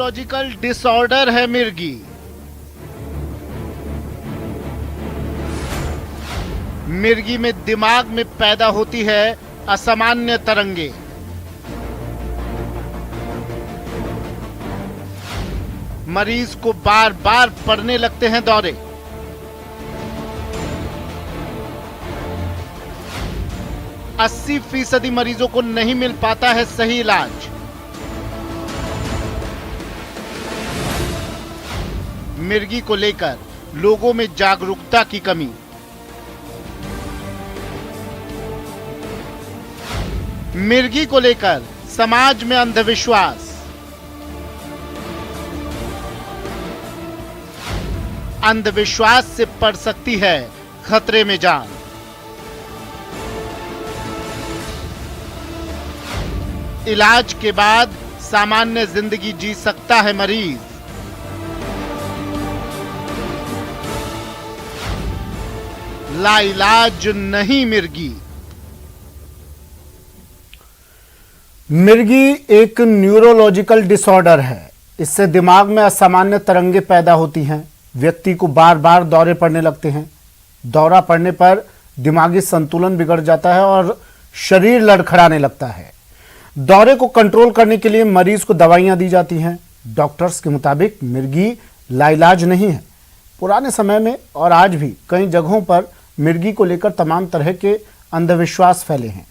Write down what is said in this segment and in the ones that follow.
Neurological disorder है मिर्गी। मिर्गी में दिमाग में पैदा होती है असामान्य तरंगे। मरीज को बार बार पड़ने लगते हैं दौरे। अस्सी फीसदी मरीजों को नहीं मिल पाता है सही इलाज। मिर्गी को लेकर लोगों में जागरूकता की कमी। मिर्गी को लेकर समाज में अंधविश्वास। अंधविश्वास से पड़ सकती है खतरे में जान। इलाज के बाद सामान्य जिंदगी जी सकता है मरीज। लाइलाज नहीं मिर्गी। मिर्गी एक न्यूरोलॉजिकल डिसऑर्डर है। इससे दिमाग में असामान्य तरंगे पैदा होती हैं। व्यक्ति को बार बार दौरे पड़ने लगते हैं। दौरा पड़ने पर दिमागी संतुलन बिगड़ जाता है और शरीर लड़खड़ाने लगता है। दौरे को कंट्रोल करने के लिए मरीज को दवाइयां दी जाती हैं। डॉक्टर्स के मुताबिक मिर्गी लाइलाज नहीं है। पुराने समय में और आज भी कई जगहों पर मिर्गी को लेकर तमाम तरह के अंधविश्वास फैले हैं।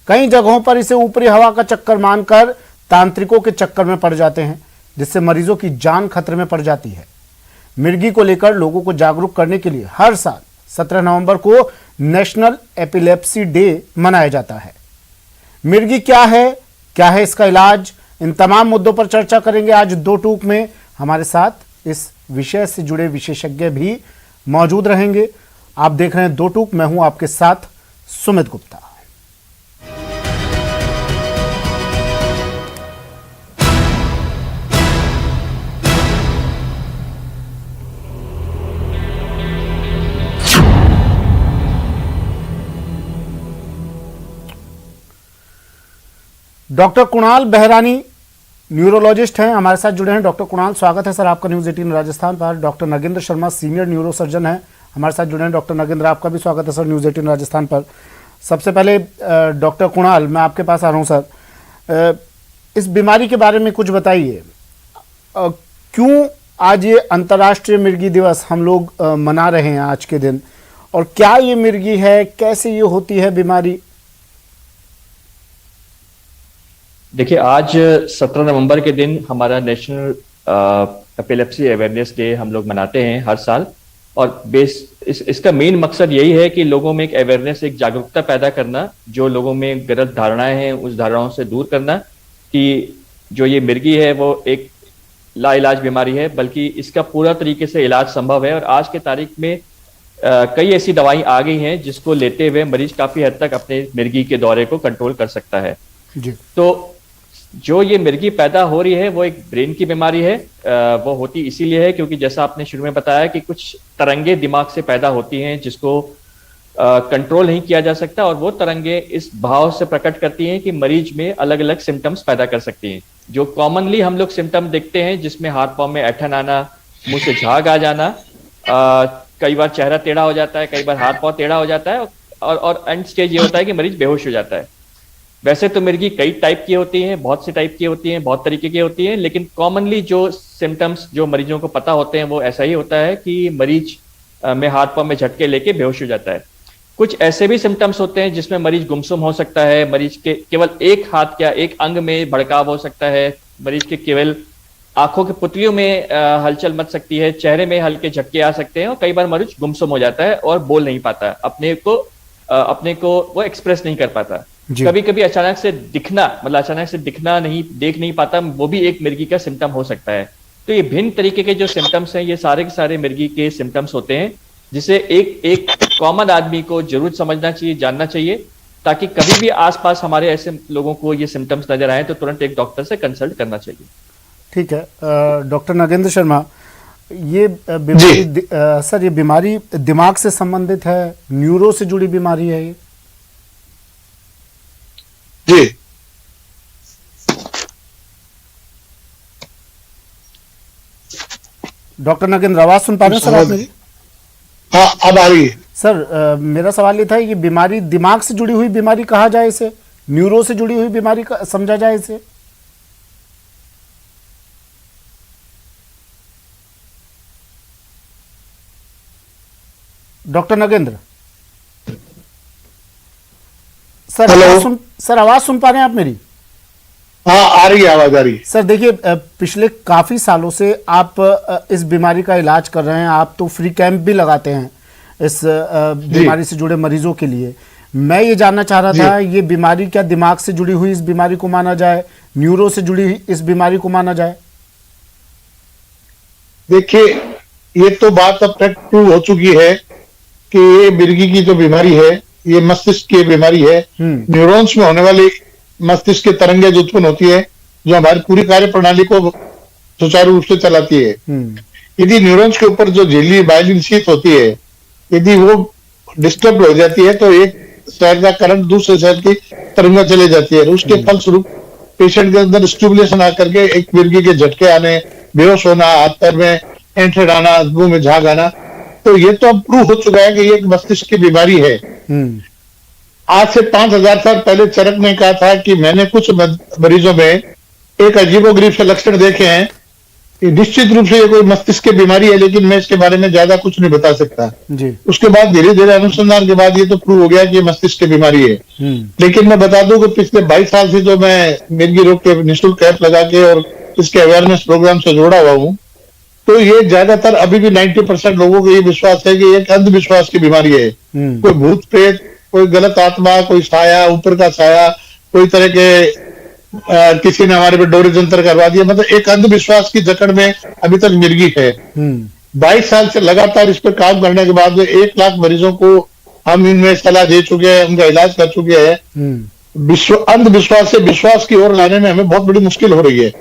कई जगहों पर इसे ऊपरी हवा का चक्कर मानकर तांत्रिकों के चक्कर में पड़ जाते हैं, जिससे मरीजों की जान खतरे में पड़ जाती है। मिर्गी को लेकर लोगों को जागरूक करने के लिए हर साल 17 नवंबर को नेशनल एपिलेप्सी डे मनाया जाता है। मिर्गी क्या है इसका इलाज, इन तमाम मुद्दों पर चर्चा करेंगे आज दो टूक में। हमारे साथ इस विषय से जुड़े विशेषज्ञ भी मौजूद रहेंगे। आप देख रहे हैं दो टूक, मैं हूं आपके साथ सुमित गुप्ता। डॉक्टर कुणाल बेहरानी न्यूरोलॉजिस्ट हैं, हमारे साथ जुड़े हैं। डॉक्टर कुणाल, स्वागत है सर आपका न्यूज 18 राजस्थान पर। Doctor Nagendra Sharma senior neuro surgeon हैं, हमारे साथ जुड़े हैं। डॉक्टर नगेंद्र, आपका भी स्वागत है सर न्यूज 18 राजस्थान पर। सबसे पहले डॉक्टर कुणाल, मैं आपके पास आ रहा हूं सर। इस बीमारी के बारे में कुछ बताइए। क्यों आज ये अंतर्राष्ट्रीय मिर्गी दिवस हम लोग मना रहे हैं आज के दिन, और क्या ये मिर्गी है, कैसे ये होती है बीमारी? देखिए, आज 17 नवंबर के दिन हमारा नेशनल एपिलेप्सी अवेयरनेस डे हम लोग मनाते हैं हर साल। और इसका मेन मकसद यही है कि लोगों में एक अवेयरनेस, एक जागरूकता पैदा करना, जो लोगों में गलत धारणाएं हैं उस धारणाओं से दूर करना कि जो ये मिर्गी है वो एक लाइलाज बीमारी है, बल्कि इसका पूरा तरीके से इलाज संभव है। और आज के तारीख में कई ऐसी दवाई आ गई हैं जिसको लेते हुए मरीज काफी हद तक अपने मिर्गी के दौरे को कंट्रोल कर सकता है जी। तो जो ये मिर्गी पैदा हो रही है वो एक ब्रेन की बीमारी है। वो होती इसीलिए है क्योंकि जैसा आपने शुरू में बताया कि कुछ तरंगे दिमाग से पैदा होती हैं जिसको कंट्रोल नहीं किया जा सकता, और वो तरंगे इस भाव से प्रकट करती हैं कि मरीज में अलग अलग सिम्टम्स पैदा कर सकती हैं। जो कॉमनली हम लोग सिम्टम देखते हैं, जिसमें हाथ पांव में ऐंठन आना, मुंह से झाग आ जाना, कई बार चेहरा टेढ़ा हो जाता है, कई बार हाथ पांव टेढ़ा हो जाता है, और एंड स्टेज ये होता है कि मरीज बेहोश हो जाता है। वैसे तो मिर्गी कई टाइप की होती हैं, बहुत से टाइप की होती हैं, बहुत तरीके की होती हैं, लेकिन कॉमनली जो सिम्टम्स जो मरीजों को पता होते हैं वो ऐसा ही होता है कि मरीज में हाथ पांव में झटके लेके बेहोश हो जाता है। कुछ ऐसे भी सिम्टम्स होते हैं जिसमें मरीज गुमसुम हो सकता है, मरीज के केवल एक हाथ या एक अंग में भड़काव हो सकता है, मरीज के केवल आंखों के पुतलियों में हलचल मच सकती है, चेहरे में हल्के झटके आ सकते हैं, और कई बार मरीज गुमसुम हो जाता है और बोल नहीं पाता, अपने को वो एक्सप्रेस नहीं कर पाता। कभी कभी अचानक से दिखना नहीं, देख नहीं पाता, वो भी एक मिर्गी का सिम्टम हो सकता है। तो ये भिन्न तरीके के जो सिम्टम्स हैं, ये सारे के सारे मिर्गी के सिम्टम्स होते हैं, जिसे एक कॉमन आदमी को जरूर समझना चाहिए, जानना चाहिए, ताकि कभी भी आसपास हमारे ऐसे लोगों को ये सिम्टम्स नजर आए तो तुरंत एक डॉक्टर से कंसल्ट करना चाहिए। ठीक है। डॉक्टर नगेंद्र शर्मा, ये बीमारी सर, ये बीमारी दिमाग से संबंधित है, न्यूरो से जुड़ी बीमारी है ये? जी डॉक्टर नगेंद्र, आवाज सुन पा रहे हैं सर आप मेरी? हाँ, अब आ रही है। सर मेरा सवाल ये था, ये बीमारी दिमाग से जुड़ी हुई बीमारी कहा जाए इसे, न्यूरो से जुड़ी हुई बीमारी समझा जाए इसे? डॉक्टर नगेंद्र सर, आवाज सुन पा रहे हैं आप मेरी? हाँ, आ रही है, आवाज आ रही है। सर देखिए, पिछले काफी सालों से आप इस बीमारी का इलाज कर रहे हैं, आप तो फ्री कैंप भी लगाते हैं इस बीमारी से जुड़े मरीजों के लिए। मैं ये जानना चाह रहा था, ये बीमारी क्या दिमाग से जुड़ी हुई इस बीमारी को माना जाए, न्यूरो से जुड़ी हुई इस बीमारी को माना जाए? देखिए, ये तो बात अब तक प्रूव हो चुकी है कि ये मिर्गी की जो बीमारी है, ये मस्तिष्क की बीमारी है। न्यूरॉन्स में होने वाली मस्तिष्क की तरंगें जो उत्पन्न होती है, जो हमारी पूरी कार्य प्रणाली को सुचारू रूप से चलाती है। यदि न्यूरॉन्स के ऊपर जो झिल्ली बाइलिन शीथ होती है, यदि वो डिस्टर्ब हो जाती है तो एक शहर का करंट दूसरे शहर की तरंगा चले जाती है। उसके फलस्वरूप पेशेंट के अंदर स्टिमुलेशन आकर के एक मिर्गी के झटके आने, बेहोश होना, हाथ पैर में एंठेड आना, मुंह में झाग आना, तो ये तो अब प्रूव हो चुका है कि ये एक मस्तिष्क की बीमारी है। आज से 5000 साल पहले चरक ने कहा था कि मैंने कुछ मरीजों में एक अजीबोगरीब से लक्षण देखे हैं कि निश्चित रूप से ये कोई मस्तिष्क की बीमारी है, लेकिन मैं इसके बारे में ज्यादा कुछ नहीं बता सकता जी। उसके बाद धीरे धीरे अनुसंधान के बाद ये तो प्रूव हो गया कि ये मस्तिष्क की बीमारी है। लेकिन मैं बता दूं कि पिछले 22 साल से जो मैं मिर्गी रोग के निःशुल्क कैंप लगा के और इसके अवेयरनेस प्रोग्राम से जुड़ा हुआ हूँ, तो ये ज्यादातर अभी भी 90% लोगों को ये विश्वास है कि एक अंधविश्वास की बीमारी है। कोई भूत प्रेत, कोई गलत आत्मा, कोई साया, ऊपर का साया, कोई तरह के किसी ने हमारे पे डोरे जंतर करवा दिया, मतलब एक अंधविश्वास की जकड़ में अभी तक मिर्गी है। 22 साल से लगातार इस पर काम करने के बाद 1 लाख मरीजों को हम इनमें सलाह दे चुके हैं, उनका इलाज कर चुके हैं। अंधविश्वास से विश्वास की ओर लाने में हमें बहुत बड़ी मुश्किल हो रही है।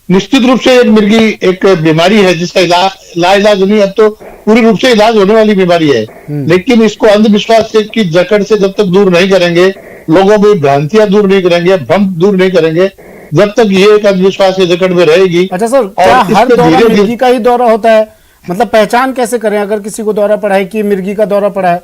निश्चित रूप से एक मिर्गी एक बीमारी है जिसका लाइलाज नहीं, अब तो पूरी रूप से इलाज होने वाली बीमारी है। लेकिन इसको अंधविश्वास से की जकड़ से जब तक दूर नहीं करेंगे, लोगों में भ्रांतियां दूर नहीं करेंगे, भ्रम दूर नहीं करेंगे, जब तक ये एक अंधविश्वास की जकड़ में रहेगी। अच्छा सर, क्या हर दौरा मिर्गी का ही दौरा होता है? मतलब पहचान कैसे करें अगर किसी को दौरा पड़ा है कि मिर्गी का दौरा पड़ा है?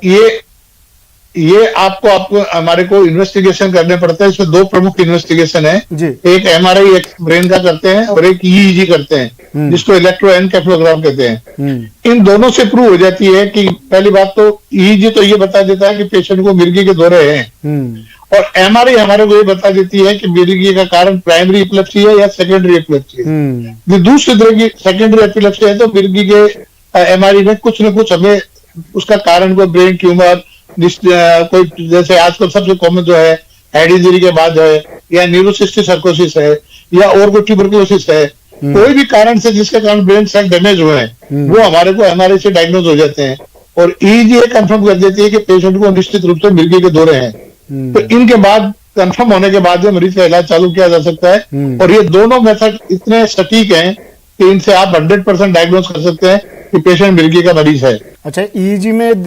ये आपको हमारे को इन्वेस्टिगेशन करने पड़ता है। इसमें 2 प्रमुख इन्वेस्टिगेशन है जी। एक MRI ब्रेन का करते हैं और एक EEG करते हैं, जिसको इलेक्ट्रोएन्केफेलोग्राम कहते हैं। इन दोनों से प्रूव हो जाती है कि पहली बात तो EEG तो ये बता देता है कि पेशेंट को मिर्गी के दौरे हैं, और MRI हमारे को ये बता देती है कि मिर्गी का कारण प्राइमरी एपिलेप्सी है या सेकेंडरी एपिलेप्सी है। दूसरी तरह की सेकेंडरी एपिलेप्सी है तो मिर्गी के MRI में कुछ न कुछ हमें उसका कारण को ब्रेन ट्यूमर, कोई जैसे आजकल सबसे कॉमन जो है हेड इंजरी के बाद है, या न्यूरोसिस्टिक सर्कोसिस है, या और कोई ट्यूबरकुलोसिस है, कोई भी कारण से जिसके कारण ब्रेन सेल डैमेज हुए हैं, वो हमारे को MRI से डायग्नोज हो जाते हैं। और EEG कंफर्म कर देती है कि पेशेंट को निश्चित रूप से मिर्गी के दौरे हैं। तो इनके बाद कंफर्म होने के बाद मरीज का इलाज चालू किया जा सकता है। और ये दोनों मेथड इतने सटीक हैं कि इनसे आप 100% डायग्नोज कर सकते हैं कि पेशेंट मिर्गी का मरीज है। अच्छा, EEG में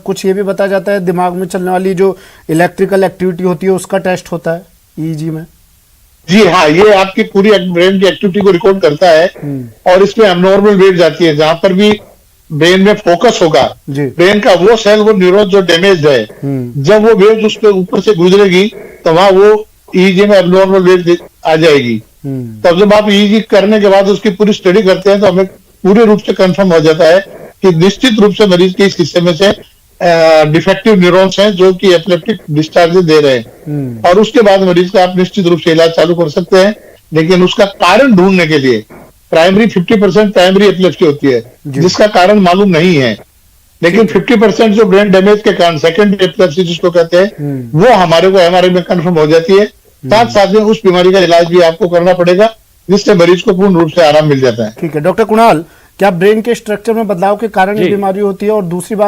कुछ ये भी बताया जाता है, दिमाग में चलने वाली जो इलेक्ट्रिकल एक्टिविटी होती है उसका टेस्ट होता है EEG में? जी हाँ, ये आपकी पूरी ब्रेन की एक्टिविटी को रिकॉर्ड करता है और इसमें एबनॉर्मल वेव जाती है। जहां पर भी ब्रेन में फोकस होगा, ब्रेन का वो सेल, वो न्यूरॉन जो डैमेज है, जब वो वेव उसके ऊपर से गुजरेगी तो वहां वो EEG में एबनॉर्मल वेव आ जाएगी। तब जब आप EEG करने के बाद उसकी पूरी स्टडी करते हैं तो हमें पूरे रूप से कंफर्म हो जाता है कि निश्चित रूप से मरीज के इस हिस्से में से डिफेक्टिव न्यूरॉन्स हैं जो कि एपिलेप्टिक डिस्चार्ज दे रहे हैं। और उसके बाद मरीज का आप निश्चित रूप से इलाज चालू कर सकते हैं। लेकिन उसका कारण ढूंढने के लिए प्राइमरी 50% प्राइमरी एपिलेप्सी होती है जिसका कारण मालूम नहीं है, लेकिन 50% जो ब्रेन डैमेज के कारण सेकेंडरी एपिलेप्सी जिसको कहते हैं, वो हमारे को MRI में कंफर्म हो जाती है। साथ साथ में उस बीमारी का इलाज भी आपको करना पड़ेगा जिससे मरीज को पूर्ण रूप से आराम मिल जाता है। ठीक है डॉक्टर कुणाल, क्या ब्रेन के स्ट्रक्चर में बदलाव के कारण ये बीमारी होती है? और दूसरी बात